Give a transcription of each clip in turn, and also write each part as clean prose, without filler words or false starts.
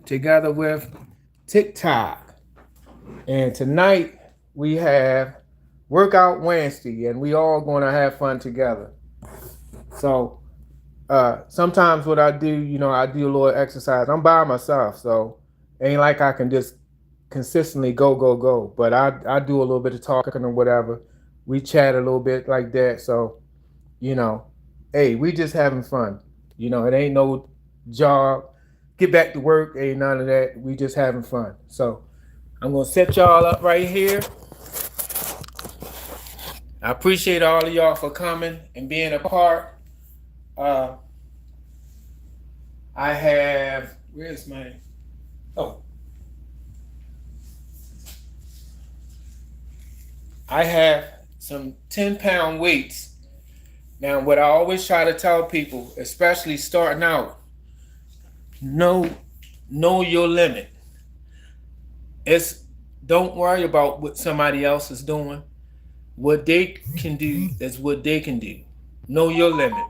together with TikTok. And tonight we have Workout Wednesday, and we all going to have fun together. So sometimes what I do, I do a little exercise. I'm by myself, so ain't like I can just consistently go. But I do a little bit of talking or whatever. We chat a little bit like that. So you know, hey, we just having fun. It ain't no job. Get back to work. Ain't none of that. We just having fun. So I'm gonna set y'all up right here. I appreciate all of y'all for coming and being a part. Uh, I have where's my oh I have some 10-pound weights. Now, what I always try to tell people, especially starting out, know know your limit. It's Don't worry about what somebody else is doing. What they can do is what they can do. Know your limit.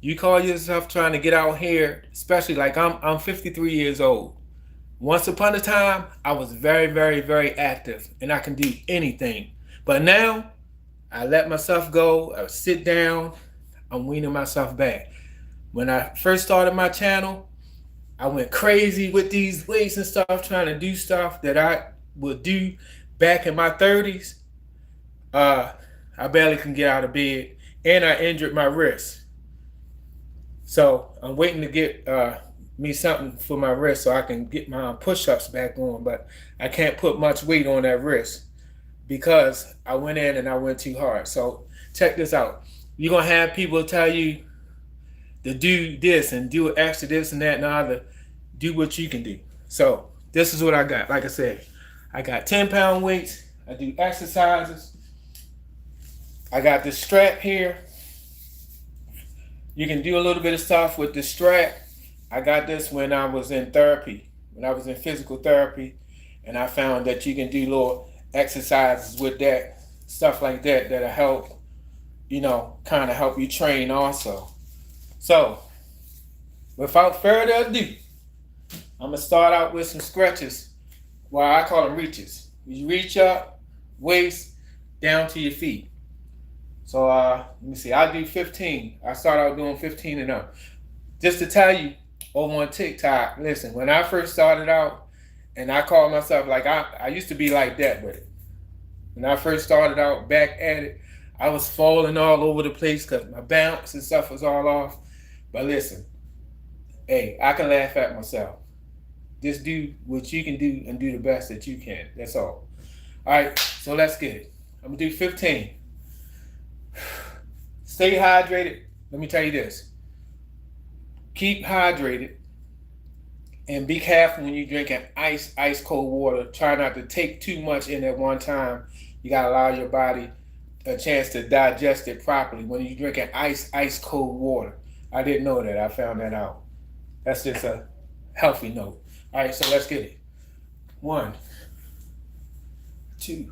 You call yourself trying to get out here, especially like I'm 53 years old. Once upon a time, I was very active and I can do anything. But now I let myself go, I sit down, I'm weaning myself back. When I first started my channel, I went crazy with these weights and stuff, trying to do stuff that I would do back in my 30s. Uh, I barely can get out of bed, and I injured my wrist. So I'm waiting to get me something for my wrist so I can get my push-ups back on. But I can't put much weight on that wrist because I went in and I went too hard. So check this out. You're gonna have people tell you to do this and do extra this and that and the other. Do what you can do. So this is what I got. Like I said, I got 10-pound weights. I do exercises. I got this strap here. You can do a little bit of stuff with the strap. I got this when I was in therapy, when I was in physical therapy, and I found that you can do little exercises with that, stuff like that, that'll help, kind of help you train also. So, without further ado, I'm gonna start out with some stretches. Well, I call them reaches. You reach up, waist down to your feet. So let me see. I do 15. I start out doing 15 and up. Just to tell you, over on TikTok, listen. When I first started out, and I call myself like I used to be like that, but when I first started out back at it, I was falling all over the place because my bounce and stuff was all off. But listen, hey, I can laugh at myself. Just do what you can do and do the best that you can. That's all. All right, so let's get it. I'm gonna do 15. Stay hydrated. Let me tell you this. Keep hydrated and be careful when you're drinking ice cold water. Try not to take too much in at one time. You gotta allow your body a chance to digest it properly when you're drinking ice cold water. I didn't know that. I found that out. That's just a healthy note. All right, so let's get it. 1, 2,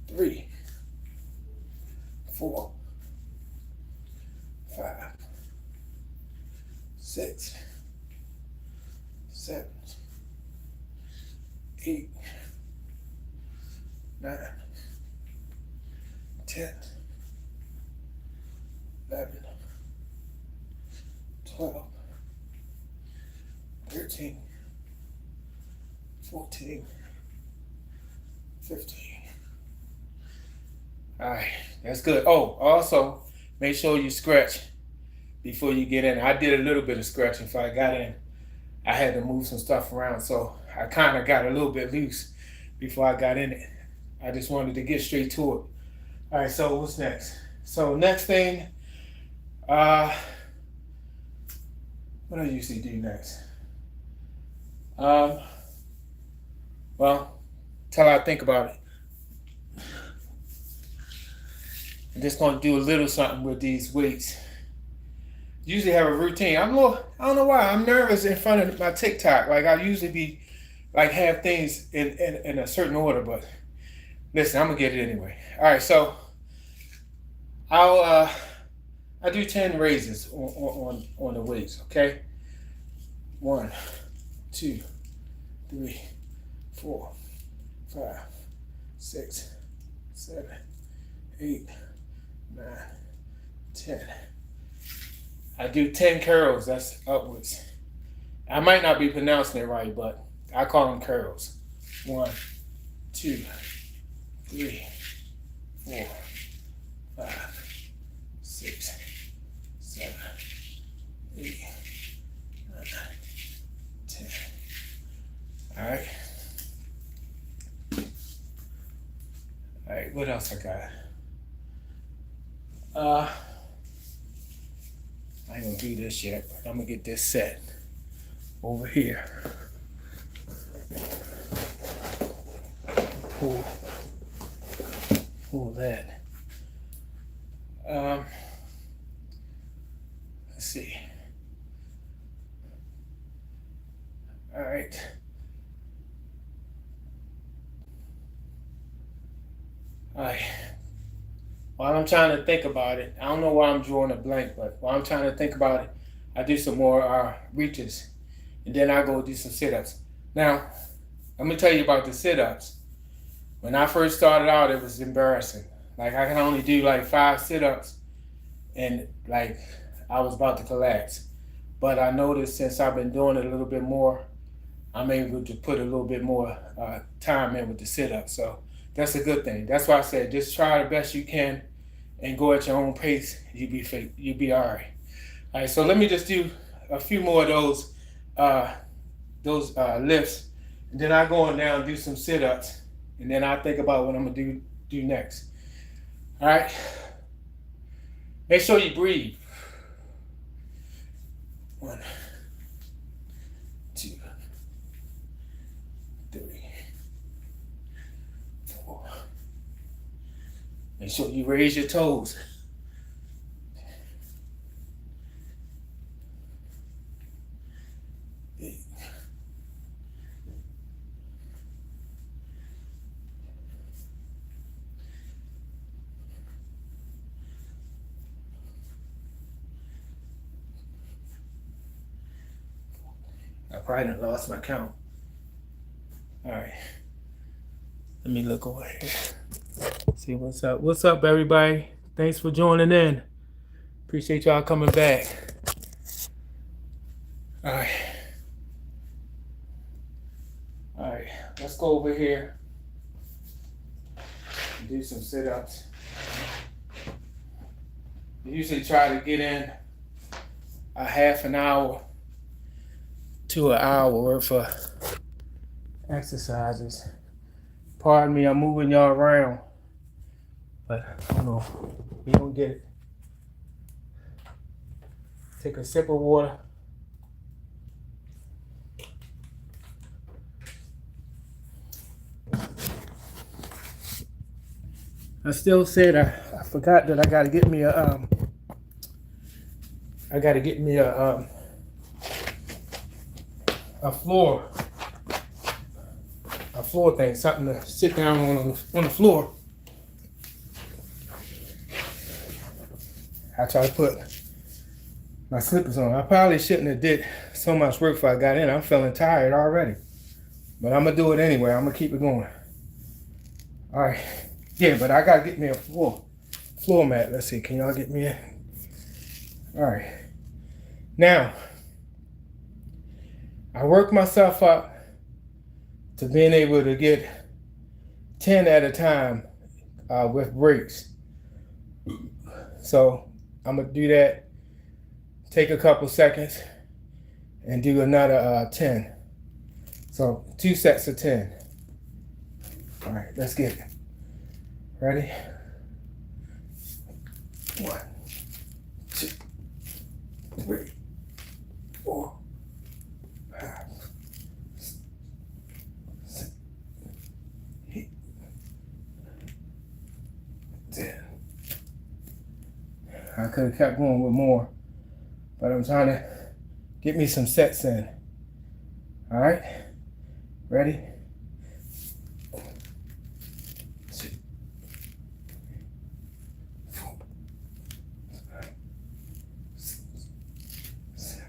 3, 4, 5, 6, 7, 8, 9, 10, 11, 12, 13, 14, 15. All right, that's good. Oh, also, make sure you stretch before you get in. I did a little bit of stretching before I got in. I had to move some stuff around, so I kind of got a little bit loose before I got in it. I just wanted to get straight to it. All right, so what's next? So next thing, what do I usually do next? Well, till I think about it. I'm just gonna do a little something with these weights. Usually have a routine. I don't know why. I'm nervous in front of my TikTok. Like I usually be like have things in a certain order, but listen, I'm gonna get it anyway. All right, so I do 10 raises on the weights, okay? 1, 2, 3, 4, 5, 6, 7, 8, 9, 10. I do 10 curls, that's upwards. I might not be pronouncing it right, but I call them curls. 1, 2, 3, 4, 5, 6, 7, 8, 9, 10. All right. All right, what else I got? I ain't gonna do this yet, but I'm gonna get this set over here. Pull that. Let's see. All right. All right. While I'm trying to think about it, I don't know why I'm drawing a blank, but while I'm trying to think about it, I do some more reaches, and then I go do some sit-ups. Now, let me tell you about the sit-ups. When I first started out, it was embarrassing. Like I can only do like 5 sit-ups, and like I was about to collapse. But I noticed since I've been doing it a little bit more, I'm able to put a little bit more time in with the sit-ups. So that's a good thing. That's why I said just try the best you can and go at your own pace. You'll be all right. All right. So let me just do a few more of those lifts, and then I go on down and do some sit-ups, and then I think about what I'm gonna do next. All right. Make sure you breathe. 1, 2, 3, 4. Make sure you raise your toes. 8. I probably done lost my count. All right. Let me look over here. See what's up. What's up, everybody? Thanks for joining in. Appreciate y'all coming back. All right. All right. Let's go over here and do some sit-ups. I usually try to get in a half an hour to an hour worth of exercises. Pardon me, I'm moving y'all around, but I don't know, we don't get it. Take a sip of water. I still said I forgot that I gotta get me a floor thing, something to sit down on the floor. I try to put my slippers on. I probably shouldn't have did so much work before I got in. I'm feeling tired already, but I'm gonna do it anyway. I'm gonna keep it going. All right, yeah, but I gotta get me a floor mat. Let's see, can y'all get me a? All right, now I work myself up to being able to get 10 at a time with breaks. So I'm gonna do that, take a couple seconds, and do another 10. So 2 sets of 10. All right, let's get it. Ready? 1, 2, 3, 4, 5, 6, 8, 10. I could have kept going with more, but I'm trying to get me some sets in. All right, ready? 2, 4, 5, 6, 7,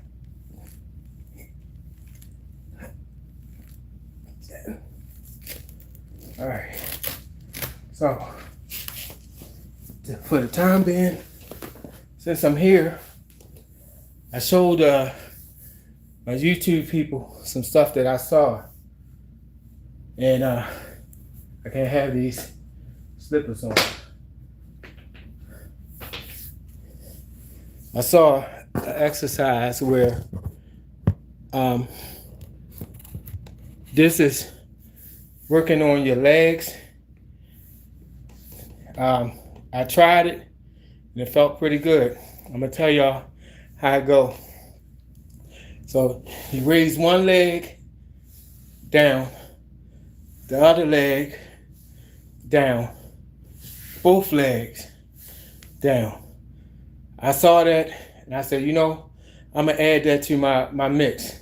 8, All right. So, for the time being, since I'm here, I showed my YouTube people some stuff that I saw. And I can't have these slippers on. I saw an exercise where this is working on your legs. I tried it and it felt pretty good. I'm gonna tell y'all how it go. So you raise one leg down, the other leg down, both legs down. I saw that and I said, you know, I'm gonna add that to my mix.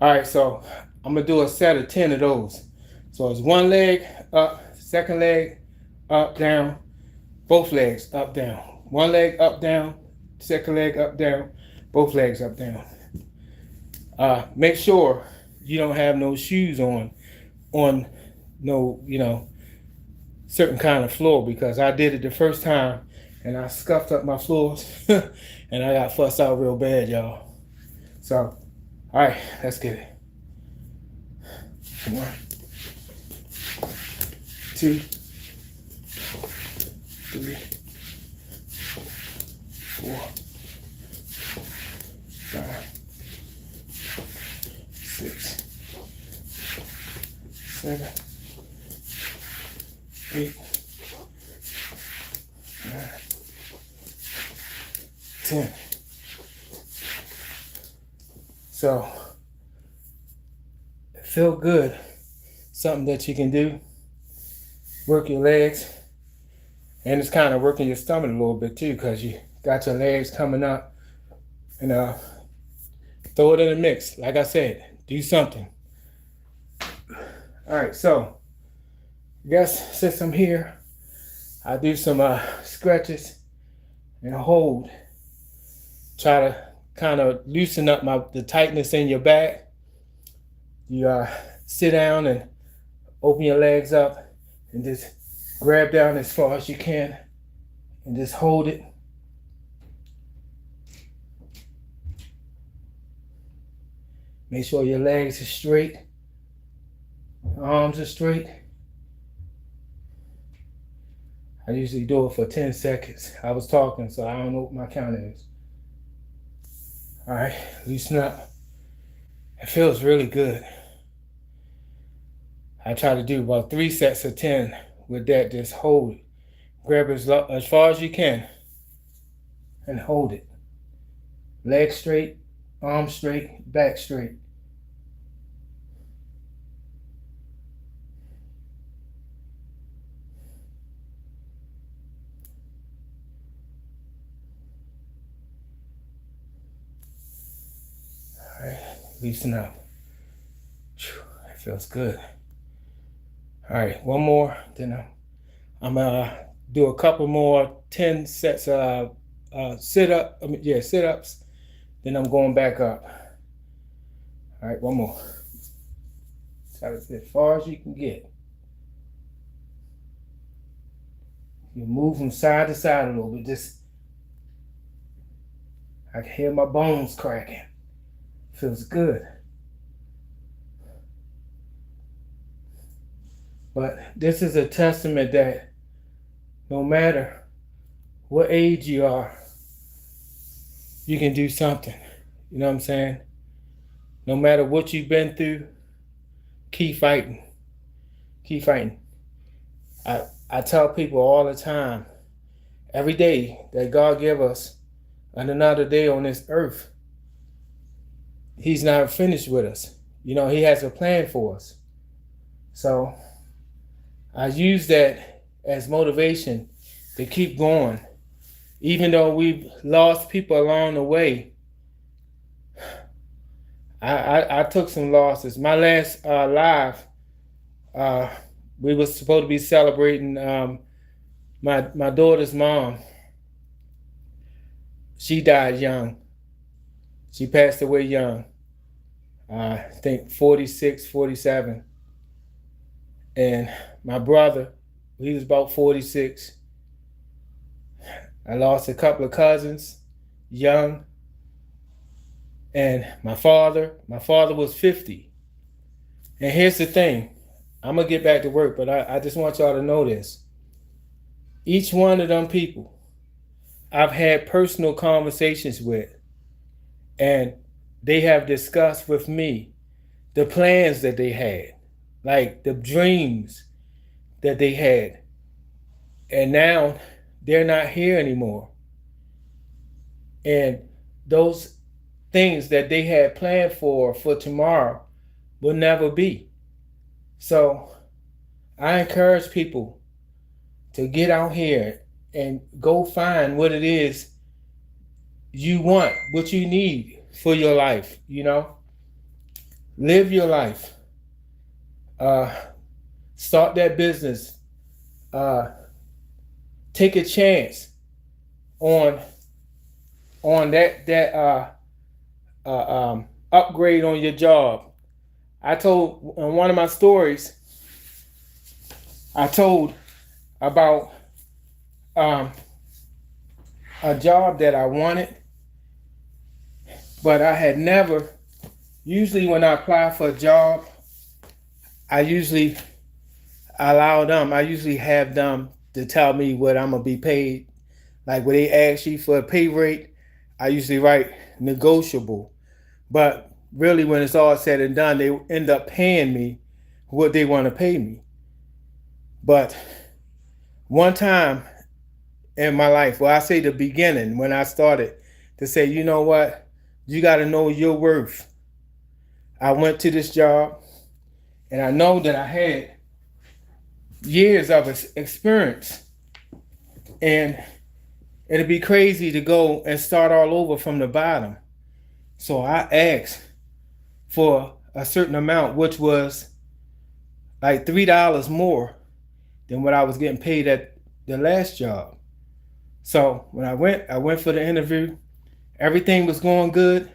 All right, so I'm gonna do a set of 10 of those. So it's one leg up, second leg up, down, both legs up, down. One leg up, down, second leg up, down, both legs up, down. Make sure you don't have no shoes on no, you know, certain kind of floor, because I did it the first time and I scuffed up my floors and I got fussed out real bad, y'all. So, all right, let's get it. 1, 2, 3, 4, 5, 6, 7, 8, 9, 10. So, feel good. Something that you can do. Work your legs. And it's kind of working your stomach a little bit too, because you got your legs coming up. And throw it in the mix. Like I said, do something. All right, so I guess since I'm here, I'll do some stretches and hold. Try to kind of loosen up the tightness in your back. You sit down and open your legs up and just grab down as far as you can and just hold it. Make sure your legs are straight, arms are straight. I usually do it for 10 seconds. I was talking, so I don't know what my count is. All right, loosen up. It feels really good. I try to do about 3 sets of 10 with that. Just hold it. Grab it as far as you can and hold it. Legs straight, arms straight, back straight. All right, loosen up. It feels good. All right, one more, then I'm gonna do a couple more 10 sets of sit-ups. Then I'm going back up. All right, one more. Try to sit as far as you can get. You move from side to side a little bit. I can hear my bones cracking. Feels good. But this is a testament that no matter what age you are, you can do something. You know what I'm saying? No matter what you've been through, keep fighting. Keep fighting. I tell people all the time, every day that God give us another day on this earth, He's not finished with us. You know, He has a plan for us. So I use that as motivation to keep going. Even though we've lost people along the way, I took some losses. My last live, we were supposed to be celebrating my daughter's mom. She died young. She passed away young. I think 46, 47. And my brother, he was about 46. I lost a couple of cousins, young. And my father was 50. And here's the thing. I'm going to get back to work, but I just want y'all to know this. Each one of them people I've had personal conversations with, and they have discussed with me the plans that they had, like the dreams that they had. And now they're not here anymore. And those things that they had planned for tomorrow will never be. So I encourage people to get out here and go find what it is you want, what you need for your life, you know? Live your life. Start that business. Take a chance on that upgrade on your job. I told in one of my stories, I told about a job that I wanted, but I had never. Usually, when I apply for a job, I usually have them to tell me what I'm gonna be paid. Like when they ask you for a pay rate, I usually write negotiable. But really, when it's all said and done, they end up paying me what they want to pay me. But one time in my life, well, I say the beginning, when I started to say, you know what, you got to know your worth. I went to this job, and I know that I had years of experience, and it'd be crazy to go and start all over from the bottom. So I asked for a certain amount, which was like $3 more than what I was getting paid at the last job. So when I went for the interview. Everything was going good.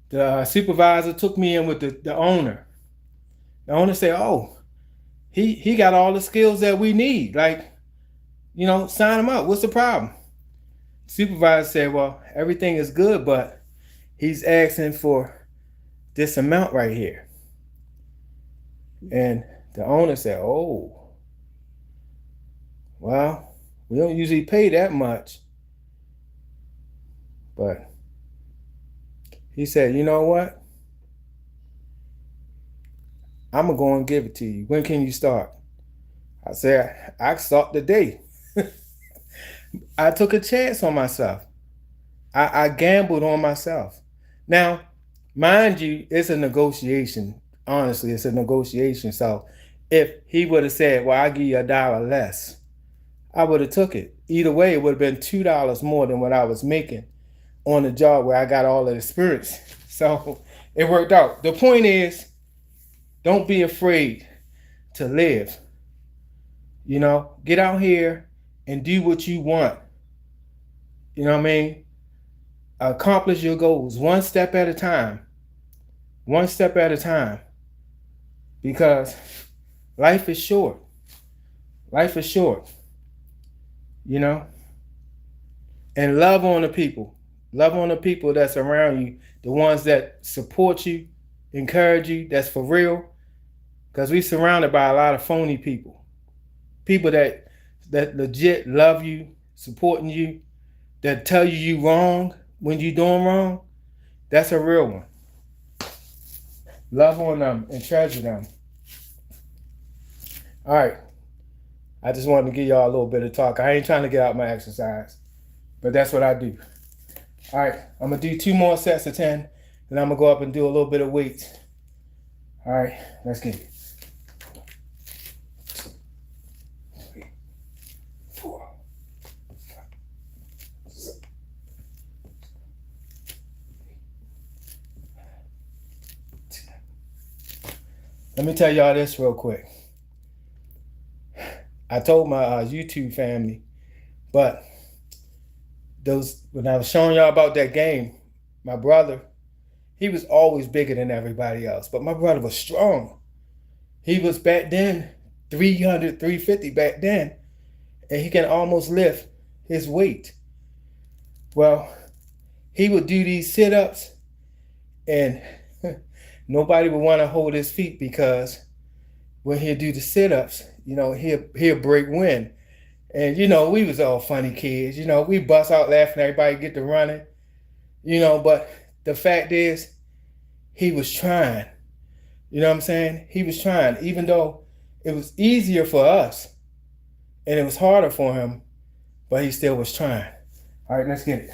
The supervisor took me in with the owner. The owner said, "Oh, he got all the skills that we need. Like, you know, sign him up. What's the problem?" Supervisor said, "Well, everything is good, but he's asking for this amount right here." And the owner said, "Oh, well, we don't usually pay that much." But he said, "You know what? I'm going to go and give it to you. When can you start?" I said, "I can start today." I took a chance on myself. I gambled on myself. Now, mind you, it's a negotiation. Honestly, it's a negotiation. So if he would have said, "Well, I'll give you $1 less," I would have took it. Either way, it would have been $2 more than what I was making on the job where I got all the experience. So it worked out. The point is, don't be afraid to live. You know, get out here and do what you want. You know what I mean? Accomplish your goals one step at a time. One step at a time. Because life is short. Life is short. You know? And love on the people. Love on the people that's around you. The ones that support you, encourage you, that's for real. Because we're surrounded by a lot of phony people. People that legit love you, supporting you, that tell you wrong when you're doing wrong. That's a real one. Love on them and treasure them. All right. I just wanted to give y'all a little bit of talk. I ain't trying to get out my exercise, but that's what I do. All right. I'm going to do 2 more sets of 10, and I'm going to go up and do a little bit of weights. All right. Let's get it. 3, 4, 5, 6. Let me tell y'all this real quick. I told my YouTube family, but when I was showing y'all about that game, my brother, he was always bigger than everybody else, but my brother was strong. He was back then 300, 350 back then, and he can almost lift his weight. Well, he would do these sit-ups, and nobody would want to hold his feet because when he'd do the sit-ups, he'll break wind. And we was all funny kids. We bust out laughing, everybody get to running. But the fact is, he was trying. You know what I'm saying? He was trying, even though it was easier for us and it was harder for him, but he still was trying. All right, let's get it.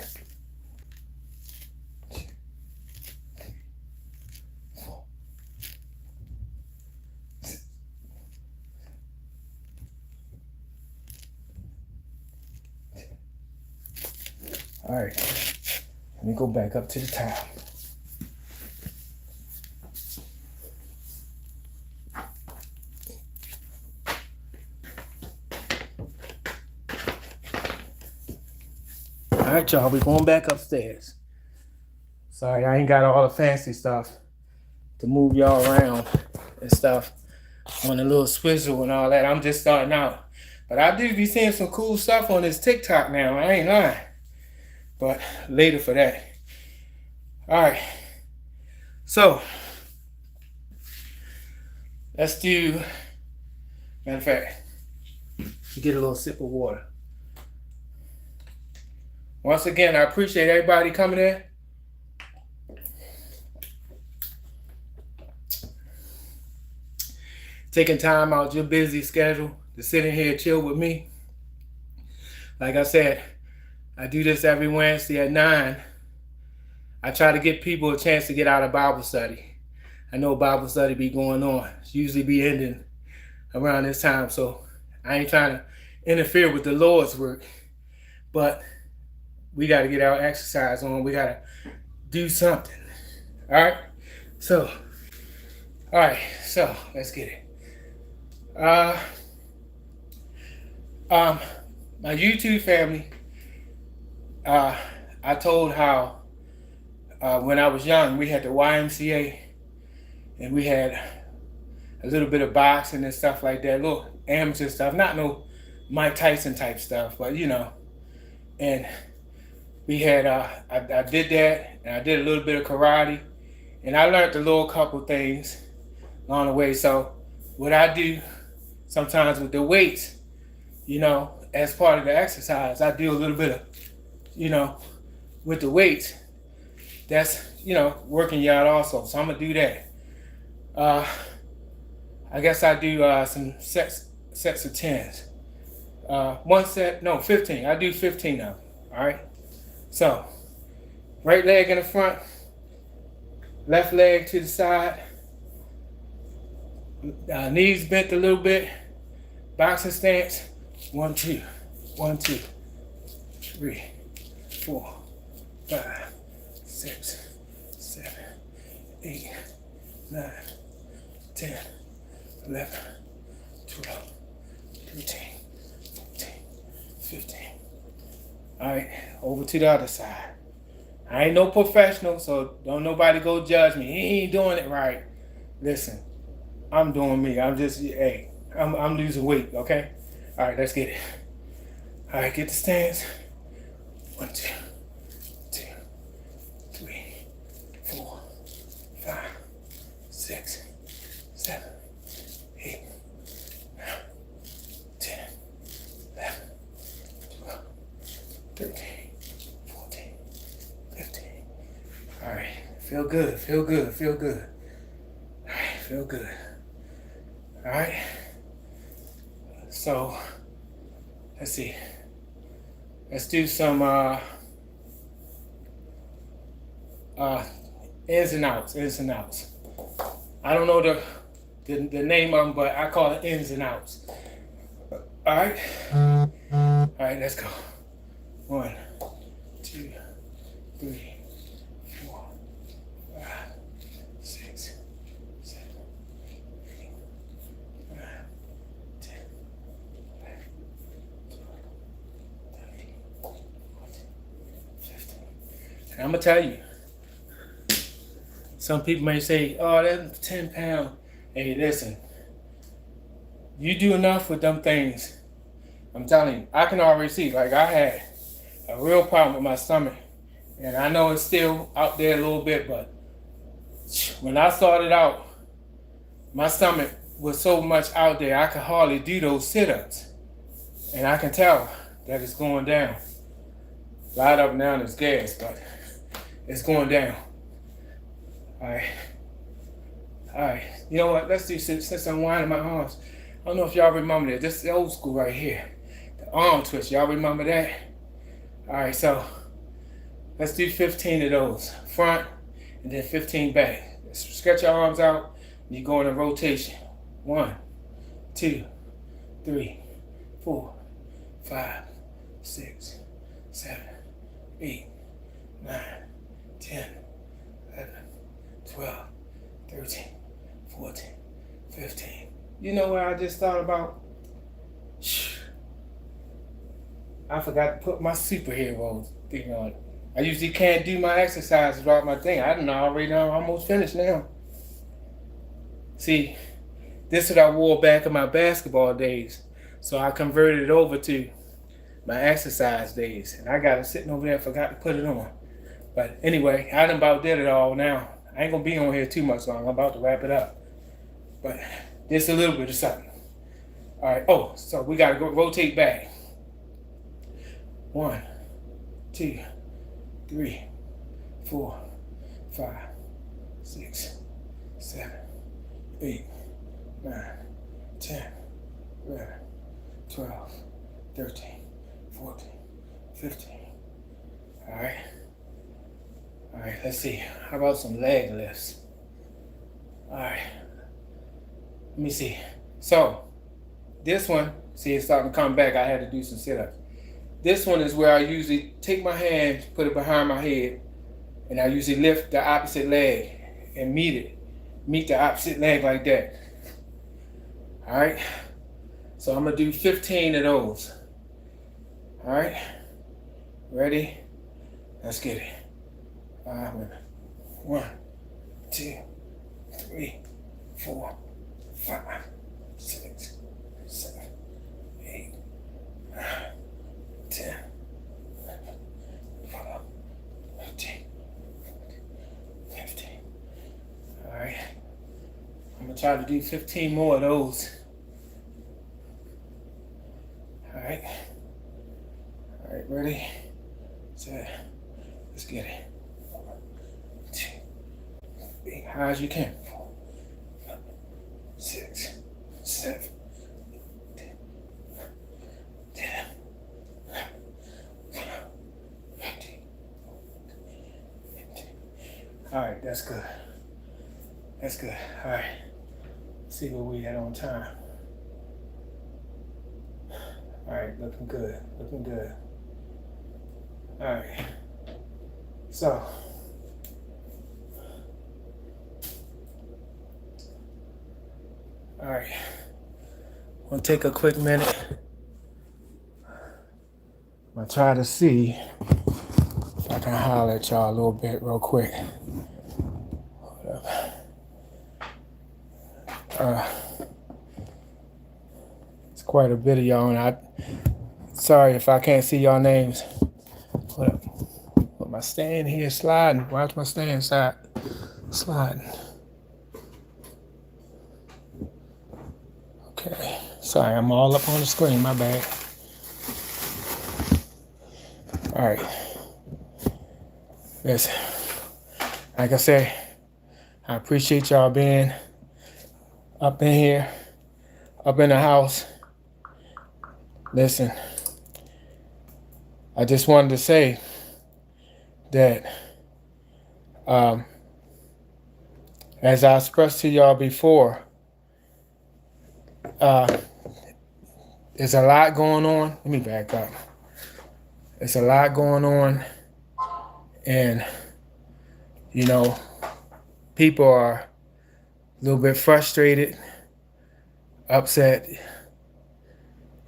All right, let me go back up to the top. All right, y'all, we're going back upstairs. Sorry, I ain't got all the fancy stuff to move y'all around and stuff on the little swizzle and all that. I'm just starting out. But I do be seeing some cool stuff on this TikTok now. I ain't lying. But later for that. All right. So, let's do, matter of fact, get a little sip of water. Once again, I appreciate everybody coming in. Taking time out your busy schedule to sit in here and chill with me. Like I said, I do this every Wednesday at 9. I try to give people a chance to get out of Bible study. I know Bible study be going on. It's usually be ending around this time, so I ain't trying to interfere with the Lord's work. But we got to get our exercise on. We got to do something. All right? So, let's get it. My YouTube family, I told how when I was young, we had the YMCA, and we had a little bit of boxing and stuff like that, little amateur stuff, not no Mike Tyson type stuff, but and we had, I did that, and I did a little bit of karate, and I learned a little couple things along the way. So what I do sometimes with the weights, as part of the exercise, I do a little bit of, with the weights. That's, working you out also. So I'm going to do that. I guess I do some sets of 10s. 15. I do 15 of them. All right. So, right leg in the front, left leg to the side, knees bent a little bit, boxing stance. 1, 2, 1, 2, 3, 4, 5, 6, 7, 8, 9, 10, 11, 12, 13, 14, 15. All right, over to the other side. I ain't no professional, so don't nobody go judge me. He ain't doing it right. Listen, I'm doing me. I'm just, I'm losing weight, okay? All right, let's get it. All right, get the stance. 1, 2, 2, 3, 4, 5, 6, 7, 8, 9, 10, 11, 12, 13, 14, 15. All right, feel good, feel good, feel good. All right, feel good. All right. So, let's see. Let's do some ins and outs. I don't know the name of them, but I call it ins and outs. All right. All right, let's go. 1, 2, 3, 4, 5, 6, 7, 8, 9, 10, 11, 12, 13, 14, 15. And I'm gonna tell you, some people may say, "Oh, that's 10 pounds." Hey, listen. You do enough with them things. I'm telling you, I can already see. Like I had a real problem with my stomach, and I know it's still out there a little bit, but when I started out, my stomach was so much out there I could hardly do those sit-ups, and I can tell that it's going down. A lot of them now is gas, but it's going down. All right. All right. You know what? Let's do, since I'm winding my arms. I don't know if y'all remember that. This is old school right here. The arm twist. Y'all remember that? All right. So let's do 15 of those. Front and then 15 back. Stretch your arms out. And you go in a rotation. 1, 2, 3, 4, 5, 6, 7, 8, 9, 10, 11, 12, 13, 14, 15. You know what I just thought about? I forgot to put my superhero thing on. I usually can't do my exercise without my thing. I don't know, already know, almost finished now. See, this is what I wore back in my basketball days. So I converted it over to my exercise days. And I got it sitting over there, forgot to put it on. But anyway, I done about did it all now. I ain't gonna be on here too much long. I'm about to wrap it up. But just a little bit of something. All right, oh, so we gotta go rotate back. 1, 2, 3, 4, 5, 6, 7, 8, 9, 10, 11, 12, 13, 14, 15. All right. All right, let's see. How about some leg lifts? All right. Let me see. So, this one, see, it's starting to come back. I had to do some sit-ups. This one is where I usually take my hand, put it behind my head, and I usually lift the opposite leg and meet the opposite leg like that. All right. So I'm gonna do 15 of those. All right. Ready? Let's get it. 1, 2, 3, 4, 5, 6, 7, 8, 9, 10, 12, 13, 15. All right. I'm gonna try to do 15 more of those. All right. All right, ready? Set. Let's get it. 2, 3, high as you can. 4, 5, 6, 7, 10, 10, 15. All right, that's good. That's good. All right. Let's see where we at on time. All right, looking good. Looking good. All right. So, all right. I'm gonna take a quick minute. I'm gonna try to see if I can holler at y'all a little bit real quick. Hold up. It's quite a bit of y'all, and sorry if I can't see y'all names. Hold up. Put my stand here sliding. Watch my stand side sliding. Okay. Sorry, I'm all up on the screen. My bad. All right. Listen. Like I said, I appreciate y'all being up in here, up in the house. Listen, I just wanted to say that as I expressed to y'all before, there's a lot going on. Let me back up. There's a lot going on, and you know, people are a little bit frustrated, upset.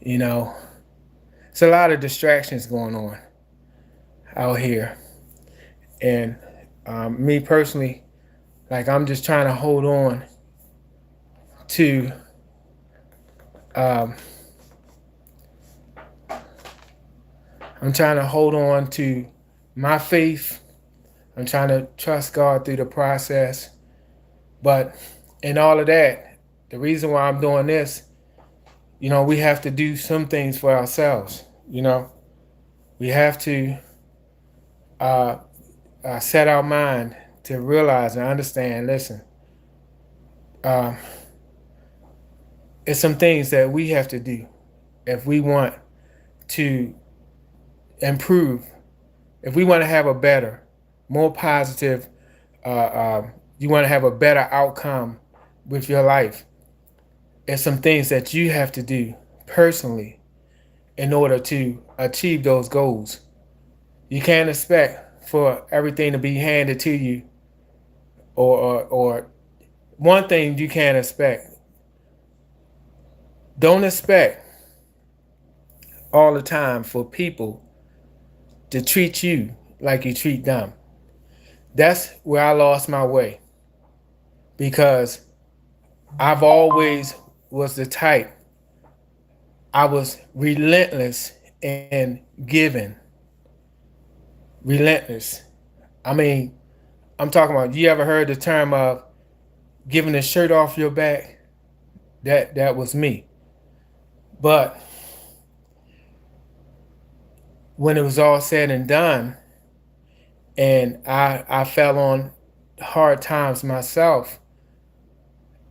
You know, it's a lot of distractions going on out here. And me personally, like I'm just trying to hold on to Um, I'm trying to hold on to my faith. I'm trying to trust God through the process. But in all of that, the reason why I'm doing this, we have to do some things for ourselves. We have to uh, set our mind to realize and understand. Listen, uh, it's some things that we have to do if we want to improve, if we want to have a better, more positive, you want to have a better outcome with your life. It's some things that you have to do personally in order to achieve those goals. You can't expect for everything to be handed to you, or one thing you can't expect. Don't expect all the time for people to treat you like you treat them. That's where I lost my way, because I've always was the type. I was relentless in giving. Relentless. I mean, I'm talking about, you ever heard the term of giving the shirt off your back? That was me. But when it was all said and done, and I fell on hard times myself,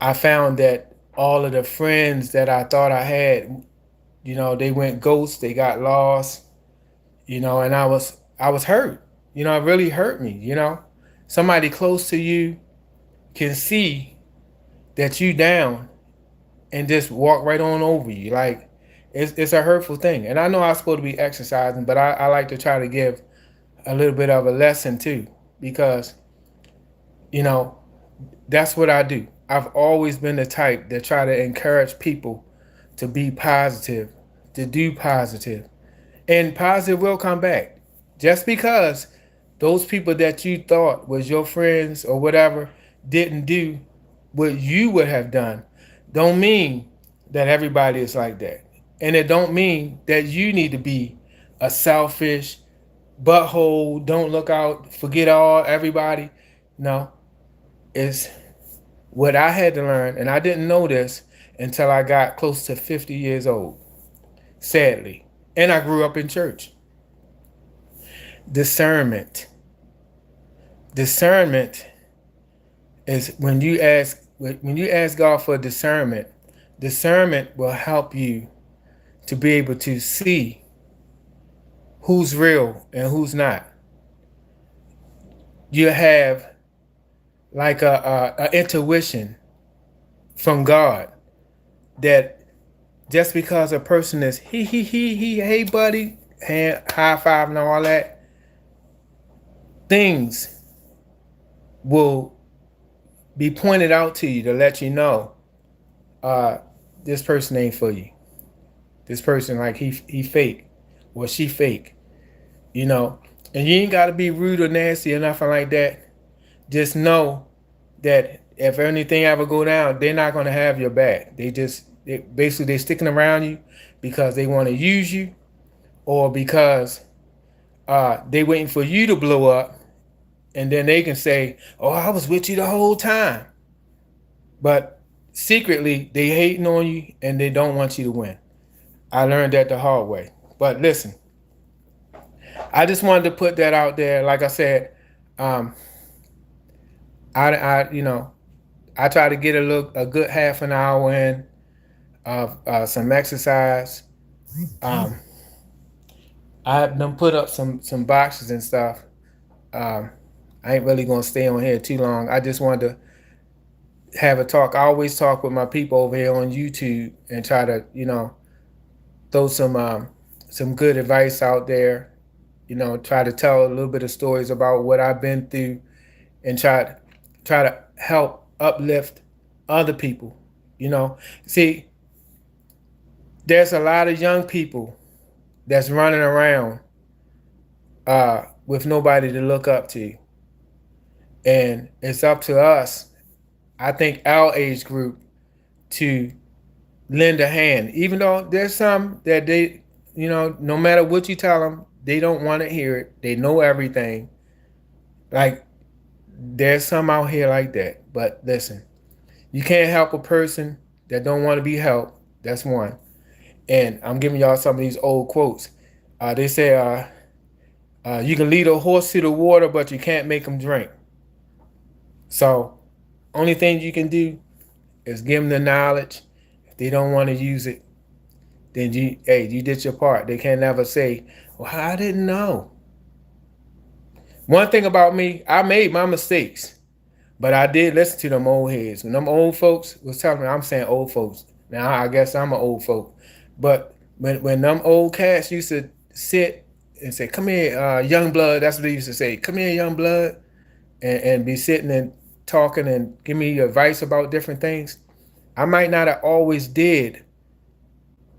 I found that all of the friends that I thought I had, they went ghost, they got lost, and I was hurt. It really hurt me. Somebody close to you can see that you down and just walk right on over you. Like, it's a hurtful thing. And I know I'm supposed to be exercising, but I like to try to give a little bit of a lesson too, because you know that's what I do. I've always been the type that try to encourage people to be positive, to do positive, and positive will come back. Just because those people that you thought was your friends or whatever didn't do what you would have done, don't mean that everybody is like that. And it don't mean that you need to be a selfish butthole, don't look out, forget all everybody. No, it's what I had to learn, and I didn't know this until I got close to 50 years old, sadly. And I grew up in church. Discernment. Discernment is when you ask God for discernment. Discernment will help you to be able to see who's real and who's not. You have like a intuition from God that just because a person is he hey buddy, hand high five and all that, things will be pointed out to you to let you know uh this person ain't for you. This person, like, he fake or she fake, you know. And you ain't gotta be rude or nasty or nothing like that. Just know that if anything ever go down, they're not gonna have your back. Basically they're sticking around you because they want to use you, or because they waiting for you to blow up, and then they can say, "Oh, I was with you the whole time," but secretly they hating on you and they don't want you to win. I learned that the hard way. But listen, I just wanted to put that out there. Like I said, um, I try to get a good half an hour in of some exercise. Um, I have them put up some boxes and stuff. Um, I ain't really gonna stay on here too long. I just wanted to have a talk. I always talk with my people over here on YouTube and try to, throw some good advice out there. Try to tell a little bit of stories about what I've been through, and try to help uplift other people. See, there's a lot of young people that's running around with nobody to look up to, and it's up to us, I think, our age group, to lend a hand. Even though there's some that they, no matter what you tell them, they don't want to hear it. They know everything. Like, there's some out here like that. But listen, you can't help a person that don't want to be helped. That's one. And I'm giving y'all some of these old quotes. They say, you can lead a horse to the water, but you can't make him drink. So, only thing you can do is give them the knowledge. If they don't want to use it, then you did your part. They can't never say, well, I didn't know. One thing about me, I made my mistakes, but I did listen to them old heads. When them old folks was telling me, I'm saying old folks. Now I guess I'm an old folk. But when them old cats used to sit and say, come here, young blood, that's what they used to say. Come here, young blood, and be sitting and talking and give me advice about different things. I might not have always did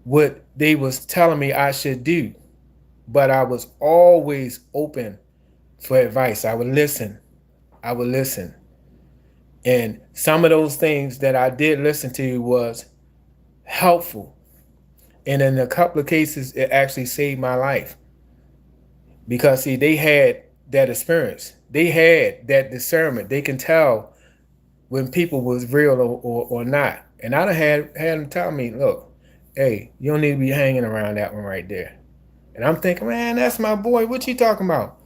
what they was telling me I should do, but I was always open for advice. I would listen. And some of those things that I did listen to was helpful. And in a couple of cases, it actually saved my life. Because see, they had that experience. They had that discernment. They can tell when people was real or not. And I done had them tell me, look, hey, you don't need to be hanging around that one right there. And I'm thinking, man, that's my boy. What you talking about?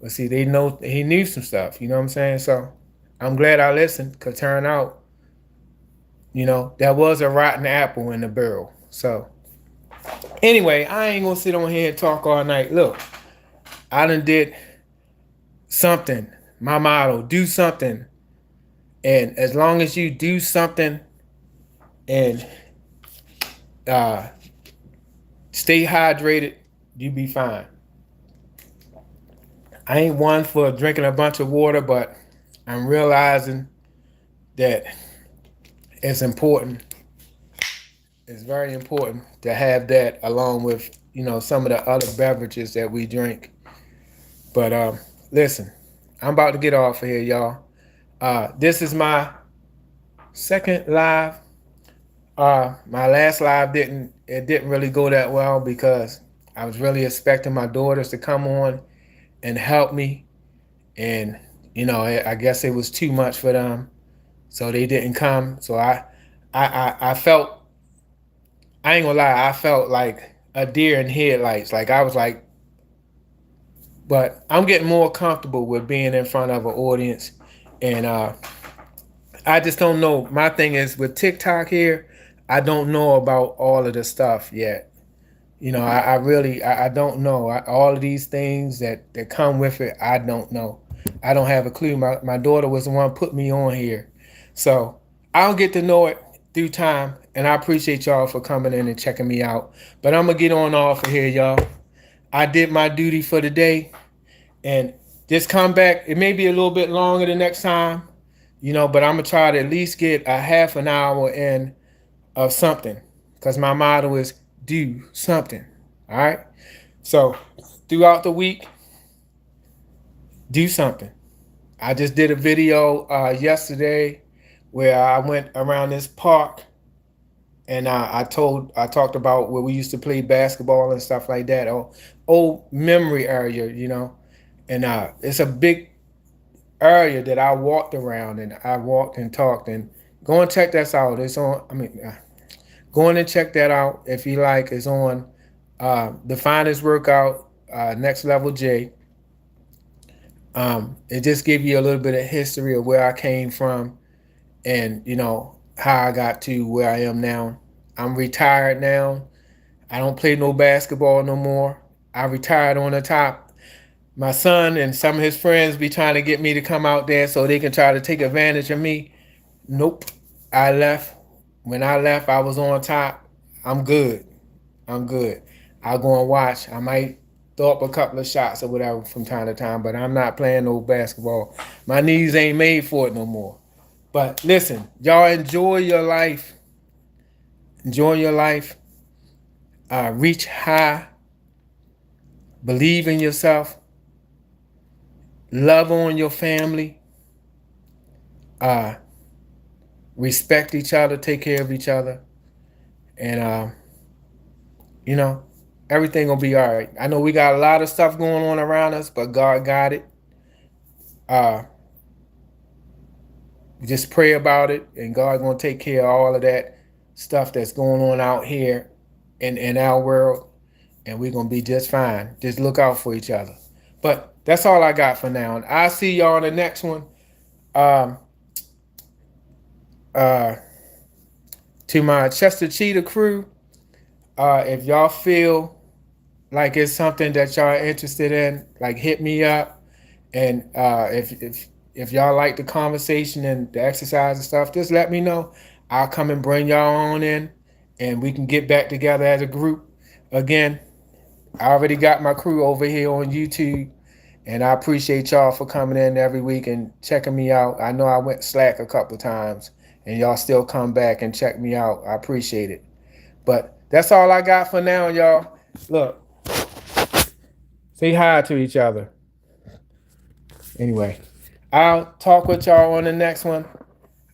But see, they know he knew some stuff. You know what I'm saying? So I'm glad I listened, because turn out, that was a rotten apple in the barrel. So anyway, I ain't gonna sit on here and talk all night. Look, I done did something. My motto, do something. And as long as you do something and stay hydrated, you be fine. I ain't one for drinking a bunch of water, but I'm realizing that it's important. It's very important to have that along with, some of the other beverages that we drink. But listen, I'm about to get off of here, y'all. This is my second live. My last live didn't really go that well because I was really expecting my daughters to come on and help me, and I guess it was too much for them, so they didn't come. So I felt, I ain't gonna lie, I felt like a deer in headlights. Like I was like, but I'm getting more comfortable with being in front of an audience, and I just don't know. My thing is with TikTok here, I don't know about all of the stuff yet. I really don't know. All of these things that come with it, I don't know. I don't have a clue. My daughter was the one who put me on here. So I'll get to know it through time. And I appreciate y'all for coming in and checking me out. But I'm going to get on off of here, y'all. I did my duty for the day. And just come back. It may be a little bit longer the next time, but I'm going to try to at least get a half an hour in of something. Because my motto is do something. All right? So throughout the week, do something. I just did a video yesterday where I went around this park and I talked about where we used to play basketball and stuff like that. Old memory area, and it's a big area that I walked around, and I walked and talked. And go and check that out. It's on. Go in and check that out if you like. It's on The Finest Workout, Next Level J. It just gives you a little bit of history of where I came from, and how I got to where I am now. I'm retired now. I don't play no basketball no more. I retired on the top. My son and some of his friends be trying to get me to come out there so they can try to take advantage of me. Nope. I left. When I left, I was on top. I'm good. I'll go and watch. I might throw up a couple of shots or whatever from time to time, but I'm not playing no basketball. My knees ain't made for it no more. But listen, y'all enjoy your life. Enjoy your life. Reach high. Believe in yourself. Love on your family. Respect each other. Take care of each other. And you know, everything gonna be all right. I know we got a lot of stuff going on around us, but God got it. Uh, just pray about it, and God gonna take care of all of that stuff that's going on out here in our world, and we're gonna be just fine. Just look out for each other. But that's all I got for now, and I'll see y'all on the next one. Um, uh, to my Chester Cheetah crew, if y'all feel like it's something that y'all are interested in, like hit me up. And if y'all like the conversation and the exercise and stuff, just let me know. I'll come and bring y'all on in, and we can get back together as a group again. I already got my crew over here on YouTube, and I appreciate y'all for coming in every week and checking me out. I know I went slack a couple times, and y'all still come back and check me out. I appreciate it. But that's all I got for now, y'all. Look, say hi to each other. Anyway, I'll talk with y'all on the next one.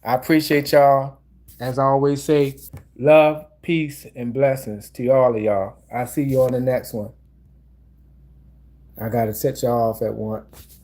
I appreciate y'all. As I always say, love, peace, and blessings to all of y'all. I'll see you on the next one. I got to set y'all off at once.